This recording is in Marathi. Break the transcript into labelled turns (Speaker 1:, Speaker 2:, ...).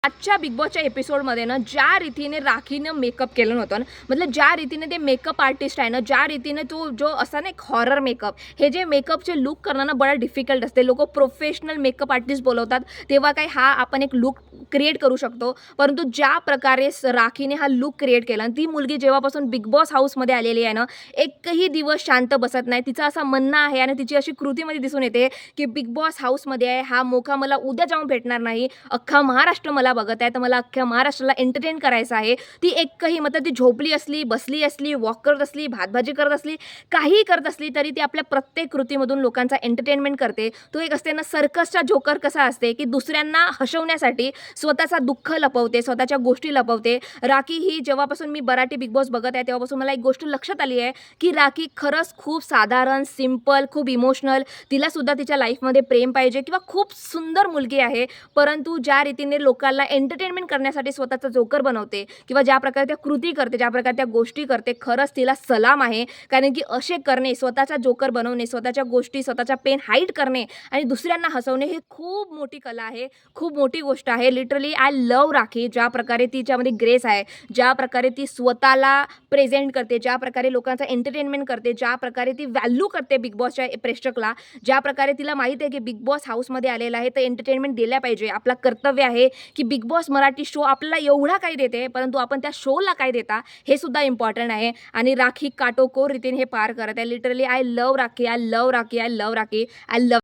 Speaker 1: आजच्या बिग बॉसच्या एपिसोडमध्ये ना ज्या रीतीने राखीनं मेकअप केलं नव्हतं ना, मतलब ज्या रीतीने ते मेकअप आर्टिस्ट आहे ना, ज्या रीतीने तो जो असा ना एक हॉरर मेकअप, हे जे मेकअपचे लुक करणं ना बडा डिफिकल्ट असते. लोक प्रोफेशनल मेकअप आर्टिस्ट बोलवतात तेव्हा काही हा आपण एक लुक क्रिएट करू शकतो. परंतु ज्या प्रकारे राखीने हा लुक क्रिएट केला आणि ती मुलगी जेव्हापासून बिग बॉस हाऊसमध्ये आलेली आहे ना, एकही दिवस शांत बसत नाही. तिचं असं म्हणणं आहे आणि तिची अशी कृतीमध्ये दिसून येते की बिग बॉस हाऊसमध्ये आहे, हा मोका मला उद्या जाऊन भेटणार नाही. अख्खा महाराष्ट्र मला बघत आहे, तर मला अख्ख्या महाराष्ट्राला एंटरटेन करायचं आहे. ती एकही मतलब ती झोपली असली, बसली असली, वॉक करत असली, भातभाजी करत असली, काहीही करत असली तरी ती आपल्या प्रत्येक कृतीमधून लोकांचा एंटरटेनमेंट करते. तो एक असते ना सर्कसचा जोकर कसा असते, की दुसऱ्यांना हसवण्यासाठी स्वतःचा दुःख लपवते, स्वतःच्या गोष्टी लपवते. राखी ही जेव्हापासून मी मराठी बिग बॉस बघत आहे तेव्हापासून मला एक गोष्ट लक्षात आली आहे, की राखी खरंच खूप साधारण, सिंपल, खूप इमोशनल, तिला सुद्धा तिच्या लाईफमध्ये प्रेम पाहिजे किंवा खूप सुंदर मुलगी आहे. परंतु ज्या रीतीने लोकांना एंटरटेनमेंट करण्यासाठी स्वतःचा जोकर बनवते किंवा ज्या प्रकारे त्या कृती करते, ज्या प्रकारे त्या गोष्टी करते, खरंच तिला सलाम आहे. कारण की असे करणे, स्वतःचा जोकर बनवणे, स्वतःच्या गोष्टी, स्वतःचा पेन हाईड करणे आणि दुसऱ्यांना हसवणे ही खूप मोठी कला आहे, खूप मोठी गोष्ट आहे. Literally I love rakhi. ज्या प्रकारे तिच्यामध्ये ग्रेस आहे, ज्या प्रकारे ती स्वतःला प्रेझेंट करते, ज्या प्रकारे लोकांचा एंटरटेनमेंट करते, ज्या प्रकारे ती व्हॅल्यू करते बिग बॉसच्या प्रेक्षकला, ज्या प्रकारे तिला माहीत आहे की बिग बॉस हाऊसमध्ये आलेला आहे तर एंटरटेनमेंट दिल्या पाहिजे. आपला कर्तव्य आहे की बिग बॉस मराठी शो आपल्याला एवढा काही देते, परंतु आपण त्या शोला काय देता हे सुद्धा इम्पॉर्टंट आहे. आणि राखी काटेकोर रीतीने हे पार करत आहे. Literally I love rakhi, I love rakhi, I love rakhi, I love